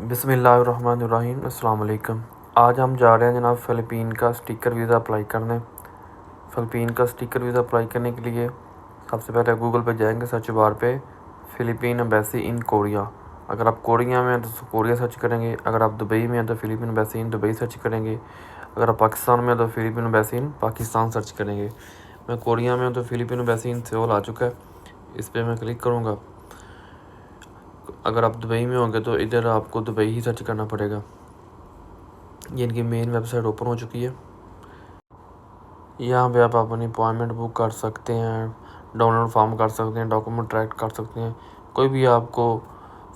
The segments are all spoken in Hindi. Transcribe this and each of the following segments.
बिस्मिल्लाहिर्रहमानिर्रहीम। अस्सलाम वालेकुम। आज हम जा रहे हैं जनाब फ़िलिपीन का स्टिकर वीज़ा अप्लाई करने। फ़िलिपीन का स्टिकर वीज़ा अप्लाई करने के लिए सबसे पहले गूगल पे जाएंगे, सर्च बार पे फ़िलिपीन एम्बेसी इन कोरिया। अगर आप कोरिया में हैं तो कोरिया सर्च करेंगे। अगर आप दुबई में हैं तो फ़िलिपीन एम्बेसी इन दुबई सर्च करेंगे। अगर आप पाकिस्तान में हैं तो फ़िलिपीन एम्बेसी इन पाकिस्तान सर्च करेंगे। मैं कोरिया में हूँ तो फ़िलिपीन एम्बेसी इन सियोल आ चुका है, इस पर मैं क्लिक करूँगा। अगर आप दुबई में होंगे तो इधर आपको दुबई ही सर्च करना पड़ेगा। ये इनकी मेन वेबसाइट ओपन हो चुकी है। यहाँ पे आप अपनी अपॉइंटमेंट बुक कर सकते हैं, डाउनलोड फॉर्म कर सकते हैं, डॉक्यूमेंट ट्रैक कर सकते हैं। कोई भी आपको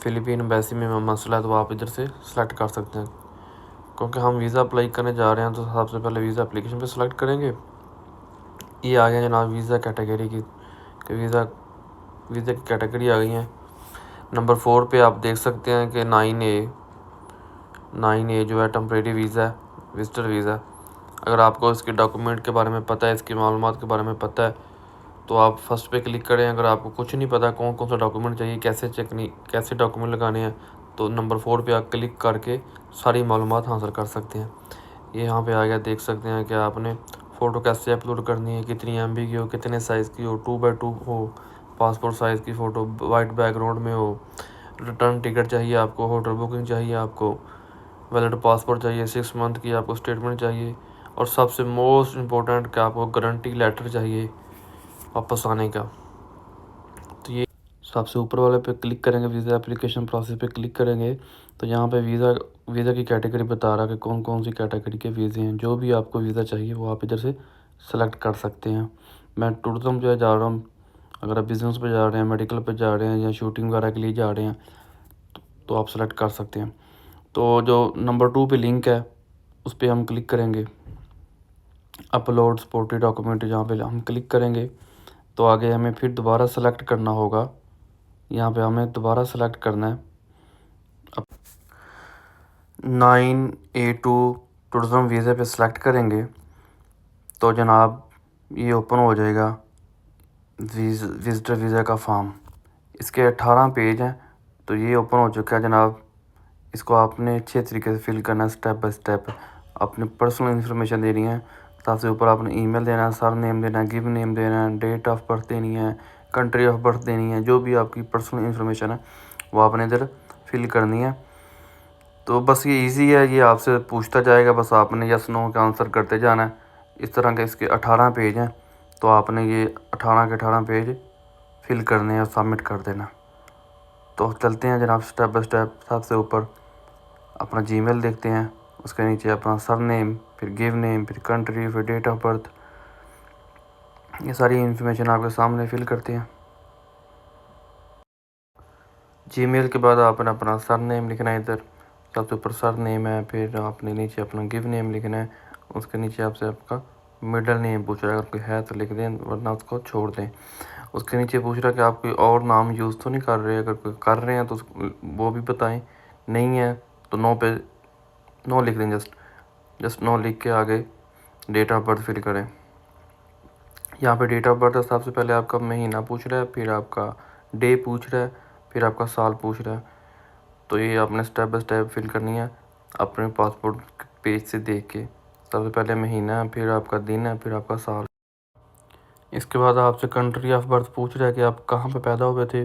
फ़िलिपीन एम्बेसी में मसला है तो आप इधर से सिलेक्ट कर सकते हैं। क्योंकि हम वीज़ा अप्लाई करने जा रहे हैं तो सबसे पहले वीज़ा एप्लीकेशन पे सिलेक्ट करेंगे। ये आ गया जनाब वीज़ा कैटेगरी की, वीज़ा की कैटेगरी आ गई है। नंबर 4 पे आप देख सकते हैं कि 9A जो है टेम्परेरी वीज़ा है, विजिटर वीज़ा। अगर आपको इसके डॉक्यूमेंट के बारे में पता है, इसकी मालूमात के बारे में पता है तो आप फर्स्ट पे क्लिक करें। अगर आपको कुछ नहीं पता कौन कौन सा डॉक्यूमेंट चाहिए, कैसे डॉक्यूमेंट लगाने हैं, तो नंबर 4 पे आप क्लिक करके सारी मालूमात हासिल कर सकते हैं। ये यहाँ पे आ गया, देख सकते हैं कि आपने फ़ोटो कैसे अपलोड करनी है, कितनी MB की हो, कितने साइज़ की हो, 2x2 हो, पासपोर्ट साइज़ की फ़ोटो वाइट बैकग्राउंड में हो, रिटर्न टिकट चाहिए आपको, होटल बुकिंग चाहिए आपको, वैलिड पासपोर्ट चाहिए, 6 मंथ की आपको स्टेटमेंट चाहिए, और सबसे मोस्ट इम्पोर्टेंट कि आपको गारंटी लेटर चाहिए वापस आने का। तो ये सबसे ऊपर वाले पे क्लिक करेंगे, वीज़ा एप्लीकेशन प्रोसेस पे क्लिक करेंगे तो यहाँ पे वीज़ा की कैटेगरी बता रहा है कि कौन कौन सी कैटेगरी के वीज़े हैं। जो भी आपको वीज़ा चाहिए वो आप इधर से सेलेक्ट कर सकते हैं। मैं टूरिज़म जो है जा रहा हूँ। अगर आप बिज़नेस पे जा रहे हैं, मेडिकल पे जा रहे हैं या शूटिंग वगैरह के लिए जा रहे हैं तो आप सेलेक्ट कर सकते हैं। तो जो नंबर 2 पे लिंक है उस पर हम क्लिक करेंगे, अपलोड सपोर्टेड डॉक्यूमेंट, जहाँ पे हम क्लिक करेंगे तो आगे हमें फिर दोबारा सेलेक्ट करना होगा। यहाँ पे हमें दोबारा सेलेक्ट करना है 9A2 टूरिज़म वीज़े पे सिलेक्ट करेंगे तो जनाब ये ओपन हो जाएगा विज़िटर वीज़ा का फॉर्म। इसके 18 पेज हैं तो ये ओपन हो चुका है जनाब। इसको आपने अच्छे तरीके से फिल करना है, स्टेप बाय स्टेप। अपनी पर्सनल इन्फॉर्मेशन देनी है, सबसे ऊपर आपने ईमेल देना है, सर नेम देना है, गिव नेम देना है, डेट ऑफ बर्थ देनी है, कंट्री ऑफ बर्थ देनी है। जो भी आपकी पर्सनल इन्फॉर्मेशन है वो आपने इधर फिल करनी है। तो बस ये इजी है, ये आपसे पूछता जाएगा, बस आपने यस नो का आंसर करते जाना है। इस तरह के इसके 18 पेज हैं तो आपने ये 18 के 18 पेज फिल करने हैं और सबमिट कर देना। तो चलते हैं जनाब स्टेप बाय स्टेप। सबसे ऊपर अपना जीमेल देखते हैं, उसके नीचे अपना सर नेम, फिर गिव नेम, फिर कंट्री, फिर डेट ऑफ बर्थ। ये सारी इन्फॉर्मेशन आपके सामने फिल करते हैं। जीमेल के बाद आपने अपना सर नेम लिखना है, इधर सबसे ऊपर सर नेम है, फिर आपने नीचे अपना गिव नेम लिखना है। उसके नीचे आपसे आपका मिडल नेम पूछ रहा है, अगर कोई है तो लिख दें वरना उसको छोड़ दें। उसके नीचे पूछ रहा है कि आप कोई और नाम यूज़ तो नहीं कर रहे, अगर कोई कर रहे हैं तो वो भी बताएं, नहीं है तो नो पे नो लिख दें। जस्ट नो लिख के आगे डेट ऑफ बर्थ फिल करें। यहाँ पे डेट ऑफ बर्थ सबसे पहले आपका महीना पूछ रहा है, फिर आपका डे पूछ रहा है, फिर आपका साल पूछ रहा है। तो ये आपने स्टेप बाय स्टेप फिल करनी है अपने पासपोर्ट पेज से देख के। सबसे पहले महीना है, फिर आपका दिन है, फिर आपका साल। इसके बाद आपसे कंट्री ऑफ बर्थ पूछ रहा है कि आप कहाँ पे पैदा हुए थे।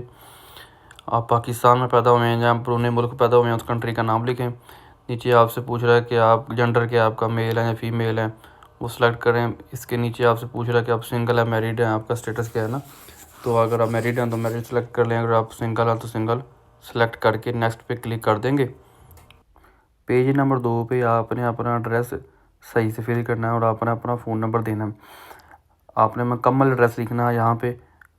आप पाकिस्तान में पैदा हुए हैं या पुराने मुल्क पैदा हुए हैं, उस कंट्री का नाम लिखें। नीचे आपसे पूछ रहा है कि आप जेंडर क्या आपका, मेल है या फीमेल है, वो सिलेक्ट करें। इसके नीचे आपसे पूछ रहा है कि आप सिंगल है मैरिड हैं, आपका स्टेटस क्या है ना। तो अगर आप मैरिड हैं तो मैरिड सेलेक्ट कर लें, अगर आप सिंगल हैं तो सिंगल सेलेक्ट करके नेक्स्ट पे क्लिक कर देंगे। पेज नंबर 2 पे आपने अपना एड्रेस सही से फिल करना है और आपने अपना फ़ोन नंबर देना है। आपने मुकम्मल एड्रेस लिखना है यहाँ पे।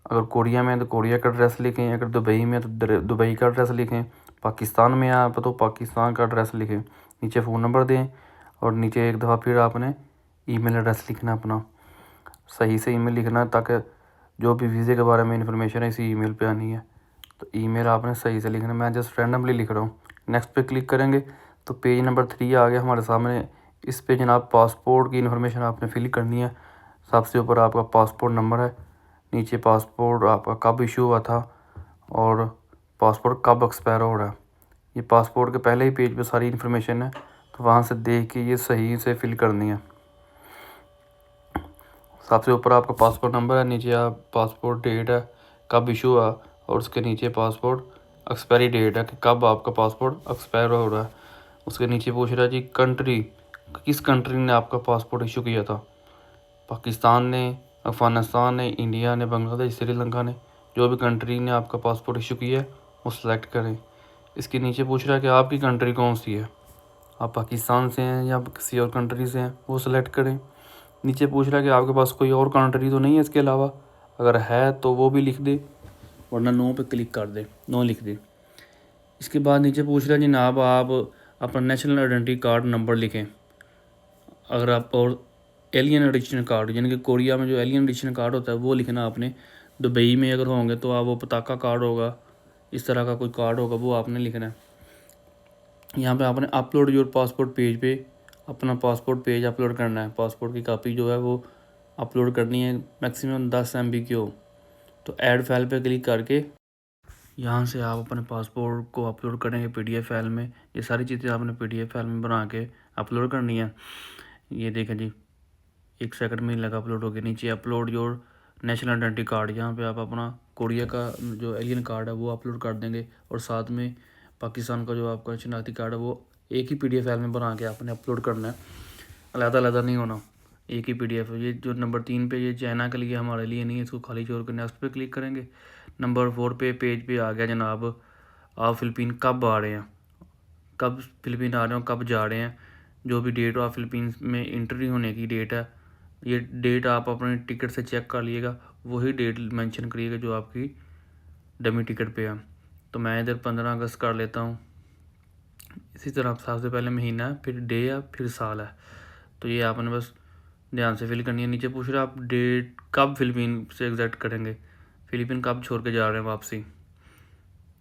अगर कोरिया में तो कोरिया का एड्रेस लिखें, अगर दुबई में तो दुबई का एड्रेस लिखें, पाकिस्तान में आप तो पाकिस्तान का एड्रेस लिखें। नीचे फ़ोन नंबर दें और नीचे एक दफ़ा फिर आपने ईमेल एड्रेस लिखना अपना, सही से ईमेल लिखना ताकि जो भी वीज़े के बारे में इंफॉर्मेशन है इसी ईमेल पे आनी है। तो ईमेल आपने सही से लिखना। मैं जस्ट रैंडमली लिख रहा हूँ। नेक्स्ट पे क्लिक करेंगे तो पेज नंबर 3 आ गया हमारे सामने। इस पे जनाब पासपोर्ट की इन्फॉर्मेशन आपने फिल करनी है। सबसे ऊपर आपका पासपोर्ट नंबर है, नीचे पासपोर्ट आपका कब इशू हुआ था और पासपोर्ट कब एक्सपायर हो रहा है। ये पासपोर्ट के पहले ही पेज पे सारी इन्फॉर्मेशन है, तो वहाँ से देख के ये सही से फिल करनी है। सबसे ऊपर आपका पासपोर्ट नंबर है, नीचे आप पासपोर्ट डेट है कब इशू हुआ, और उसके नीचे पासपोर्ट एक्सपायरी डेट है कि कब आपका पासपोर्ट एक्सपायर हो रहा है। उसके नीचे पूछ रहा है जी कंट्री, किस कंट्री ने आपका पासपोर्ट इशू किया था, पाकिस्तान ने, अफ़गानिस्तान ने, इंडिया ने, बांग्लादेश, श्रीलंका ने, जो भी कंट्री ने आपका पासपोर्ट इशू किया है वो सिलेक्ट करें। इसके नीचे पूछ रहा है कि आपकी कंट्री कौन सी है, आप पाकिस्तान से हैं या किसी और कंट्री से हैं, वो सिलेक्ट करें। नीचे पूछ रहा है कि आपके पास कोई और कंट्री तो नहीं है इसके अलावा, अगर है तो वो भी लिख दे, वरना नो पे क्लिक कर दे, नो लिख दे। इसके बाद नीचे पूछ रहा है जनाब आप अपना नेशनल आइडेंटिटी कार्ड नंबर लिखें, अगर आप, और एलियन एडिशन कार्ड यानी कि कोरिया में जो एलियन एडिशन कार्ड होता है वो लिखना आपने। दुबई में अगर होंगे तो आप वो पताका कार्ड होगा, इस तरह का कोई कार्ड होगा, वो आपने लिखना है। यहाँ पे आपने अपलोड योर पासपोर्ट पेज पे अपना पासपोर्ट पेज अपलोड करना है। पासपोर्ट की कॉपी जो है वो अपलोड करनी है, मैक्सिमम 10 MB की हो। तो ऐड फाइल पे क्लिक करके यहाँ से आप अपने पासपोर्ट को अपलोड करेंगे PDF फाइल में। ये सारी चीज़ें आपने PDF फाइल में बना के अपलोड करनी है। ये देखें जी, 1 सेकंड में लगा अपलोड हो गया। नीचे upload your national identity card, यहाँ पे आप अपना कोरिया का जो एलियन कार्ड है वो अपलोड कर देंगे, और साथ में पाकिस्तान का जो आपका शनाख्ती कार्ड है वो एक ही PDF फाइल में बना के आपने अपलोड करना है, अलग-अलग नहीं होना, एक ही PDF। ये जो नंबर 3 पे ये चाइना के लिए, हमारे लिए नहीं है, इसको खाली छोड़ कर नेक्स्ट पे क्लिक करेंगे। नंबर 4 पे पेज पे आ गया जनाब, आप फ़िलिपीन कब आ रहे हैं, कब फ़िलिपीन आ रहे हो, कब जा रहे हैं, जो भी डेट हो, आप फ़िलिपींस में एंट्री होने की डेट है, ये डेट आप अपने टिकट से चेक कर लीजिएगा, वही डेट मेंशन करिएगा जो आपकी डमी टिकट पे है। तो मैं इधर 15 अगस्त कर लेता हूँ। इसी तरह सबसे पहले महीना है, फिर डे है, फिर साल है। तो ये आपने बस ध्यान से फिल करनी है। नीचे पूछ रहा है आप डेट कब फ़िलिपीन से एग्ज़ैक्ट करेंगे, फ़िलिपीन कब छोड़ के जा रहे हैं वापसी।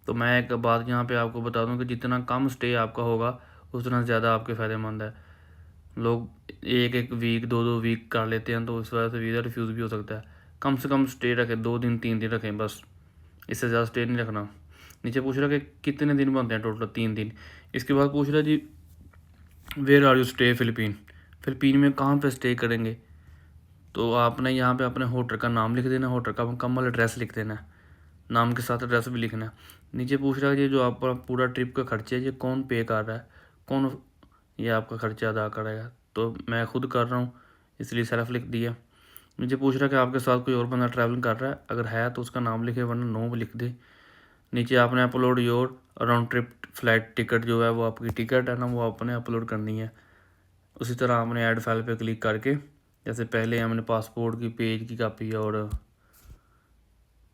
तो मैं एक बात यहाँ पे आपको बता दूँ कि जितना कम स्टे आपका होगा उतना ज़्यादा आपके फ़ायदेमंद है। लोग एक एक वीक 2-2 वीक कर लेते हैं, तो इस वजह से वीज़ा रिफ्यूज़ भी हो सकता है। कम से कम स्टे रखें, 2 दिन 3 दिन रखें बस, इससे ज़्यादा स्टे नहीं रखना। नीचे पूछ रहा है कि कितने दिन बनते हैं टोटल, 3 दिन। इसके बाद पूछ रहा है जी वेयर आर यू स्टे फ़िलिपीन, फ़िलिपीन में कहाँ पे स्टे करेंगे। तो आपने यहाँ पे अपने होटल का नाम लिख देना, होटल का मुकम्मल एड्रेस लिख देना है, नाम के साथ एड्रेस भी लिखना है। नीचे पूछ रहा है ये जो आपका पूरा ट्रिप का खर्चा है ये कौन पे कर रहा है, कौन ये आपका खर्चा अदा करेगा। तो मैं खुद कर रहा हूँ, इसलिए सेल्फ लिख दिया। नीचे पूछ रहा है कि आपके साथ कोई और बंदा ट्रैवलिंग कर रहा है, अगर है तो उसका नाम लिखे, वरना नो लिख दे। नीचे आपने upload your round trip flight ticket, जो है वो आपकी टिकट है ना, वो आपने अपलोड करनी है। उसी तरह आपने ऐड फाइल पे क्लिक करके, जैसे पहले हमने पासपोर्ट की पेज की कॉपी और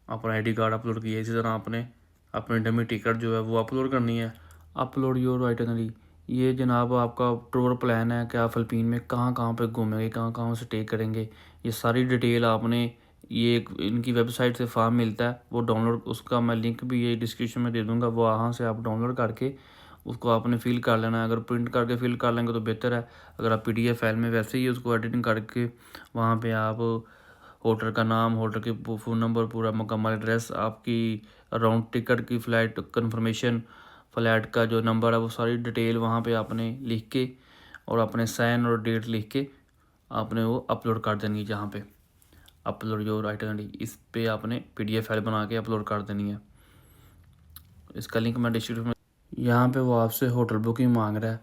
अपना ID कार्ड अपलोड किया, इसी तरह आपने अपनी डमी टिकट जो है वो अपलोड करनी है। अपलोड योर आइटनरी, ये जनाब आपका टूर प्लान है कि आप फ़िलिपीन में कहाँ कहाँ पे घूमेंगे, कहाँ कहाँ स्टे करेंगे, ये सारी डिटेल आपने, ये एक इनकी वेबसाइट से फॉर्म मिलता है वो डाउनलोड, उसका मैं लिंक भी ये डिस्क्रिप्शन में दे दूँगा, वो वहाँ से आप डाउनलोड करके उसको आपने फ़िल कर लेना है। अगर प्रिंट करके फ़िल कर लेंगे तो बेहतर है, अगर आप PDF फाइल में वैसे ही उसको एडिटिंग करके वहाँ पे आप होटल का नाम, होटल के फ़ोन नंबर, पूरा मुकम्मल एड्रेस, आपकी राउंड टिकट की फ़्लाइट कंफर्मेशन, फ़्लाइट का जो नंबर है वो सारी डिटेल वहाँ पे आपने लिख के और अपने साइन और डेट लिख के आपने वो अपलोड कर देनी है। जहाँ पे अपलोड योर आइटनरी, इस पे आपने PDF फाइल बना के अपलोड कर देनी है। इसका लिंक मैं डिस्क्रिप्शन में, यहाँ पे वो आपसे होटल बुकिंग मांग रहा है,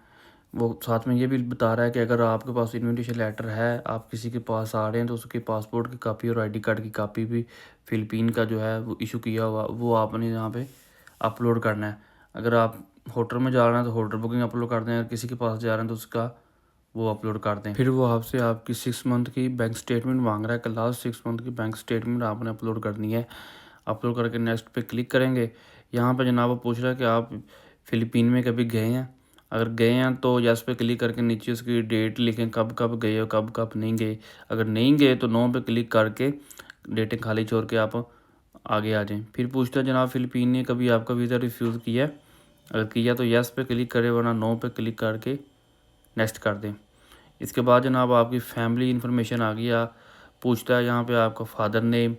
वो साथ में ये भी बता रहा है कि अगर आपके पास इन्विटेशन लेटर है, आप किसी के पास आ रहे हैं, तो उसके पासपोर्ट की कॉपी और ID कार्ड की कॉपी भी फ़िलिपीन का जो है वो इशू किया हुआ वो आपने यहाँ पे अपलोड करना है। अगर आप होटल में जा रहे हैं तो होटल बुकिंग अपलोड कर दें, अगर किसी के पास जा रहे हैं तो उसका वो अपलोड कर दें। फिर वो आपसे आपकी 6 मंथ की बैंक स्टेटमेंट मांग रहा है कि लास्ट 6 मंथ की बैंक स्टेटमेंट आपने अपलोड करनी है। अपलोड करके नेक्स्ट पे क्लिक करेंगे। यहाँ पे जनाब वो पूछ रहा है कि आप फ़िलिपीन में कभी गए हैं, अगर गए हैं तो यस पे क्लिक करके नीचे उसकी डेट लिखें, कब कब गए हो, कब कब नहीं गए। अगर नहीं गए तो नो पे क्लिक करके डेटें खाली छोड़ के आप आगे आ जाएं। फिर पूछता है जनाब फ़िलिपीन ने कभी आपका वीज़ा रिफ्यूज़ किया है, अगर किया तो यस पे क्लिक करें, वरना नो पे क्लिक करके नेक्स्ट कर दें। इसके बाद जनाब आपकी फ़ैमिली इन्फॉर्मेशन आ गई। पूछता है यहाँ पे आपका फ़ादर नेम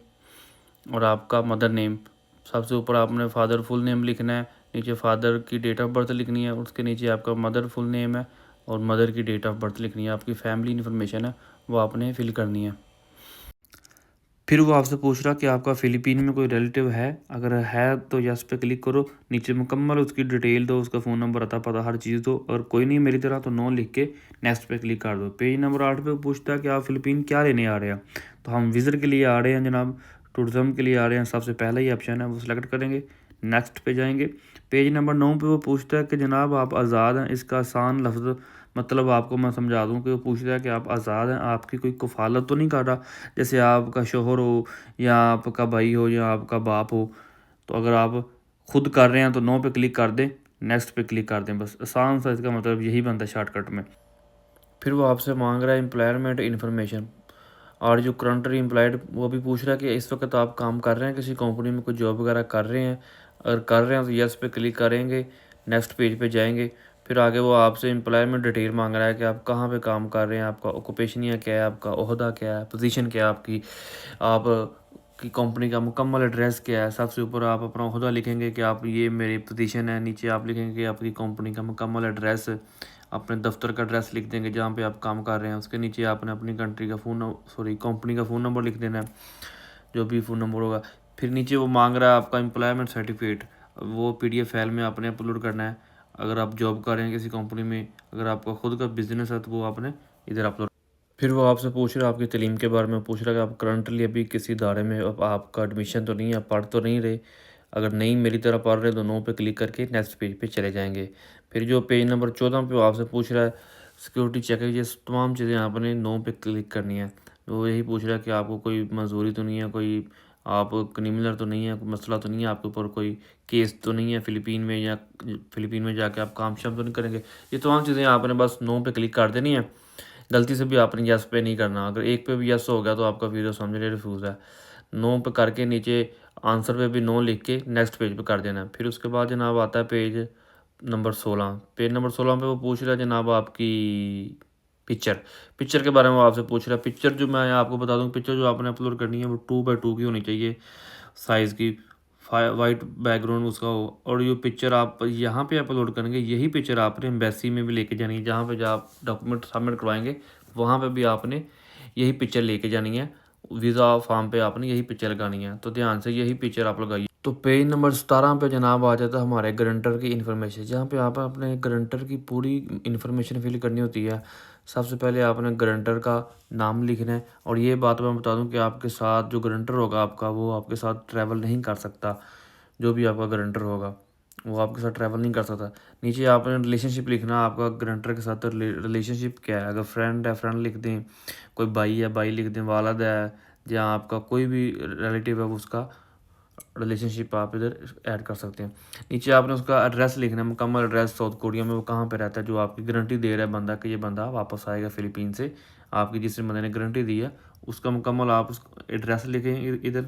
और आपका मदर नेम। सबसे ऊपर आपने फ़ादर फुल नेम लिखना है, नीचे फादर की डेट ऑफ बर्थ लिखनी है, उसके नीचे आपका मदर फुल नेम है और मदर की डेट ऑफ बर्थ लिखनी है। आपकी फैमिली इन्फॉर्मेशन है वो आपने फिल करनी है। फिर वो आपसे पूछ रहा कि आपका फ़िलीपीन में कोई रिलेटिव है, अगर है तो यस पे क्लिक करो, नीचे मुकम्मल उसकी डिटेल दो, उसका फ़ोन नंबर अता पता हर चीज़ दो। अगर कोई नहीं मेरी तरह तो नो लिख के नेक्स्ट पे क्लिक कर दो। पेज नंबर 8 पे वो पूछता है कि आप फ़िलीपीन क्या लेने आ रहे हैं, तो हम विज़िट के लिए आ रहे हैं जनाब, टूरिज़म के लिए आ रहे हैं। सबसे पहला ही ऑप्शन है वो सिलेक्ट करेंगे, नेक्स्ट पे जाएंगे। पेज नंबर 9 पे वो पूछता है कि जनाब आप आज़ाद हैं। इसका आसान लफ्ज़ मतलब आपको मैं समझा दूं कि वो पूछता है कि आप आज़ाद हैं, आपकी कोई कफ़ालत तो नहीं कर रहा, जैसे आपका शोहर हो या आपका भाई हो या आपका बाप हो। तो अगर आप खुद कर रहे हैं तो नो पे क्लिक कर दें, नेक्स्ट पे क्लिक कर दें, बस आसान सा इसका मतलब यही बनता है शॉर्टकट में। फिर वो आपसे मांग रहा है एम्प्लॉयमेंट इन्फॉर्मेशन, और जो करंटली एम्प्लॉयड वो भी पूछ रहा है कि इस वक्त आप काम कर रहे हैं किसी कंपनी में, कोई जॉब वगैरह कर रहे हैं। अगर कर रहे हैं तो यस पे क्लिक करेंगे, नेक्स्ट पेज पे जाएंगे। फिर आगे वो आपसे एम्प्लॉयमेंट डिटेल मांग रहा है कि आप कहाँ पे काम कर रहे हैं, आपका ऑक्यूपेशन या क्या है, आपका ओहदा क्या है, पोजीशन क्या है आपकी, आप की कंपनी का मुकम्मल एड्रेस क्या है। सबसे ऊपर आप अपना ओहदा लिखेंगे कि आप ये मेरी पोजीशन है, नीचे आप लिखेंगे कि आपकी कंपनी का मुकम्मल एड्रेस, अपने दफ्तर का एड्रेस लिख देंगे जहाँ पे आप काम कर रहे हैं। उसके नीचे आपने अपनी कंट्री का कंपनी का फ़ोन नंबर लिख देना है, जो भी फ़ोन नंबर होगा। फिर नीचे वो मांग रहा है आपका एम्प्लॉयमेंट सर्टिफिकेट, वो PDF फाइल में आपने अपलोड करना है। अगर आप जॉब कर रहे हैं किसी कंपनी में, अगर आपका खुद का बिजनेस है तो वो आपने इधर अपलोड। फिर वो आपसे पूछ रहा है आपकी तलीम के बारे में, पूछ रहा है कि आप करंटली अभी किसी इदारे में आपका एडमिशन तो नहीं है, आप पढ़ तो नहीं रहे। अगर नहीं मेरी तरह पढ़ रहे तो नो पे क्लिक करके नेक्स्ट पेज पे चले जाएंगे। फिर जो पेज नंबर 14 पे वो आपसे पूछ रहा है सिक्योरिटी चेक है, ये तमाम चीज़ें आपने नो पे क्लिक करनी है। वो यही पूछ रहा है कि आपको कोई मजदूरी तो नहीं है, कोई आप क्रिमिनल तो नहीं है, कोई मसला तो नहीं है आपके ऊपर, कोई केस तो नहीं है फ़िलीपीन में, या फ़िलीपीन में जाके आप काम शाम तो नहीं करेंगे। ये तमाम चीज़ें आपने बस नो पे क्लिक कर देनी है। गलती से भी आपने यस पे नहीं करना। अगर एक पे भी यस हो गया तो आपका वीडियो समझ ले रिफ्यूज़ है। नो पे करके नीचे आंसर पे भी नो लिख के नेक्स्ट पेज पे कर देना है। फिर उसके बाद जनाब आता है पेज नंबर 16। पेज नंबर 16 पे वो पूछ रहा है जनाब आपकी पिक्चर के बारे में वो आपसे पूछ रहा है। पिक्चर जो मैं आपको बता दूँ, पिक्चर जो आपने अपलोड करनी है वो 2x2 की होनी चाहिए साइज़ की, वाइट बैकग्राउंड उसका हो। और ये पिक्चर आप यहाँ पे अपलोड करेंगे, यही पिक्चर आपने एम्बेसी में भी लेके जानी है, जहाँ पे जब आप डॉक्यूमेंट सबमिट करवाएंगे वहाँ पे भी आपने यही पिक्चर लेके जानी है। वीज़ा फॉर्म पे आपने यही पिक्चर लगानी है, तो ध्यान से यही पिक्चर आप लगाइए। तो पेज नंबर 17 पे जनाब आ जाता है हमारे गारंटर की इन्फॉर्मेशन, जहाँ पे आप अपने गारंटर की पूरी इन्फॉर्मेशन फिल करनी होती है। सबसे पहले आपने गारंटर का नाम लिखना है, और ये बात मैं बता दूं कि आपके साथ जो गारंटर होगा आपका, वो आपके साथ ट्रैवल नहीं कर सकता। जो भी आपका गारंटर होगा वो आपके साथ ट्रैवल नहीं कर सकता। नीचे आपने रिलेशनशिप लिखना, आपका गारंटर के साथ रिलेशनशिप क्या है। अगर फ्रेंड है फ्रेंड लिख दें, कोई भाई है भाई लिख दें, वालद है या आपका कोई भी रिलेटिव है उसका रिलेशनशिप आप इधर ऐड कर सकते हैं। नीचे आपने उसका एड्रेस लिखना है, मुकम्मल एड्रेस, साउथ कोरिया में वो कहाँ पे रहता है, जो आपकी गारंटी दे रहा है बंदा कि ये बंदा वापस आएगा फ़िलीपीन से, आपकी जिस बंदे ने गारंटी दी है उसका मुकम्मल आप उस एड्रेस लिखें इधर।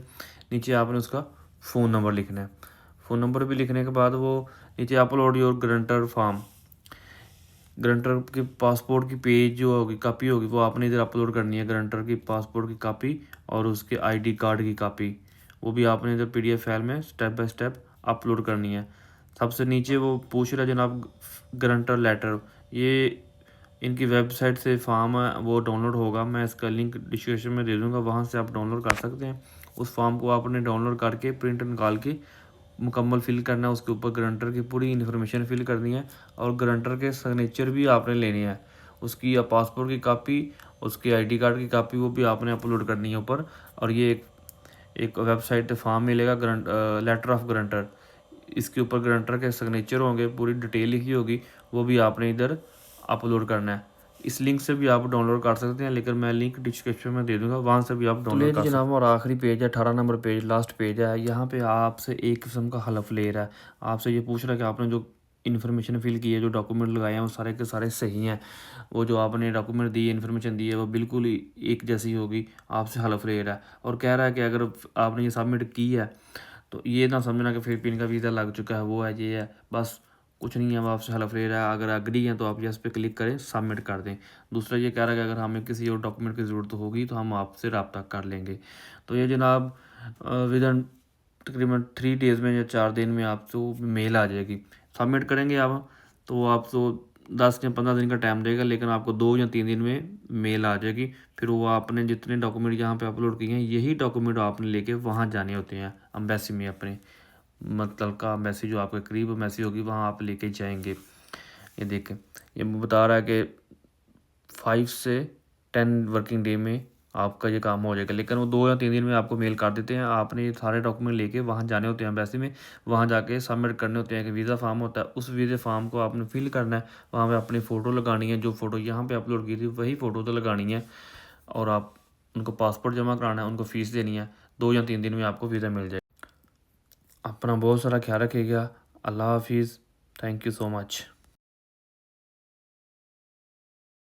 नीचे आपने उसका फ़ोन नंबर लिखना है। फ़ोन नंबर भी लिखने के बाद वो नीचे upload your guarantor form, guarantor के पासपोर्ट की पेज जो होगी कापी होगी वो आपने इधर अपलोड करनी है, गारंटर की पासपोर्ट की कापी और उसके ID कार्ड की कापी, वो भी आपने इधर PDF फाइल में स्टेप बाय स्टेप अपलोड करनी है। सबसे नीचे वो पूछ रहा है जनाब गारंटर लेटर, ये इनकी वेबसाइट से फॉर्म है वो डाउनलोड होगा, मैं इसका लिंक डिस्क्रिप्शन में दे दूँगा, वहाँ से आप डाउनलोड कर सकते हैं। उस फॉर्म को आपने डाउनलोड करके प्रिंट निकाल के मुकम्मल फिल करना है, उसके ऊपर गारंटर की पूरी इन्फॉर्मेशन फिल करनी है, और गारंटर के सिग्नेचर भी आपने लेनी है, उसकी पासपोर्ट की कापी, उसके ID कार्ड की कापी, वो भी आपने अपलोड करनी है ऊपर। और ये एक वेबसाइट फॉर्म मिलेगा लेटर ऑफ गारंटर, इसके ऊपर गारंटर के सिग्नेचर होंगे, पूरी डिटेल लिखी होगी, वो भी आपने इधर अपलोड करना है। इस लिंक से भी आप डाउनलोड कर सकते हैं, लेकिन मैं लिंक डिस्क्रिप्शन में दे दूंगा, वहाँ से भी आप डाउनलोड कर सकते हैं। जनाब और आखिरी पेज है 18 नंबर पेज, लास्ट पेज है। यहाँ पे आपसे एक किस्म का हलफ ले रहा है, आपसे ये पूछ रहा है कि आपने जो इन्फॉर्मेशन फिल की है, जो डॉक्यूमेंट लगाए हैं वो सारे के सारे सही हैं, वो जो आपने डॉक्यूमेंट दी है, इन्फॉर्मेशन दी है वो बिल्कुल ही एक जैसी होगी। आपसे हलफ ले रहा है और कह रहा है कि अगर आपने ये सबमिट की है तो ये ना समझना कि फ़िलिपीन का वीज़ा लग चुका है, वो है ये है, बस कुछ नहीं है। वो आपसे हलफ ले रहा है, अगर एग्री हैं तो आप यस पे क्लिक करें, सबमिट कर दें। दूसरा ये कह रहा है कि अगर हमें किसी और डॉक्यूमेंट की ज़रूरत होगी तो हम आपसे रब्ता कर लेंगे। तो ये जनाब विद इन तकरीबन 3 डेज़ में या 4 दिन में आपको मेल आ जाएगी। सबमिट करेंगे आप तो आपको 10 या 15 दिन का टाइम देगा, लेकिन आपको 2 या 3 दिन में मेल आ जाएगी। फिर वो आपने जितने डॉक्यूमेंट यहाँ पे अपलोड किए हैं यही डॉक्यूमेंट आपने लेके वहाँ जाने होते हैं एम्बेसी में, अपने मतलब का एम्बेसी जो आपके करीब एम्बेसी होगी वहाँ आप लेके जाएंगे। ये देखें, ये बता रहा है कि 5 से 10 वर्किंग डे में आपका ये काम हो जाएगा, लेकिन वो 2 या 3 दिन में आपको मेल कर देते हैं। आपने ये सारे डॉक्यूमेंट लेके वहाँ जाने होते हैं एम्बेसी में, वहाँ जाके सबमिट करने होते हैं। कि वीज़ा फॉर्म होता है, उस वीज़ा फॉर्म को आपने फिल करना है, वहाँ पे अपनी फ़ोटो लगानी है, जो फ़ोटो यहाँ पे अपलोड की थी वही फ़ोटो तो लगानी है, और आप उनको पासपोर्ट जमा कराना है, उनको फ़ीस देनी है। 2 या 3 दिन में आपको वीज़ा मिल जाएगा। अपना बहुत सारा ख्याल रखिएगा। अल्लाह हाफिज़। Thank you so much.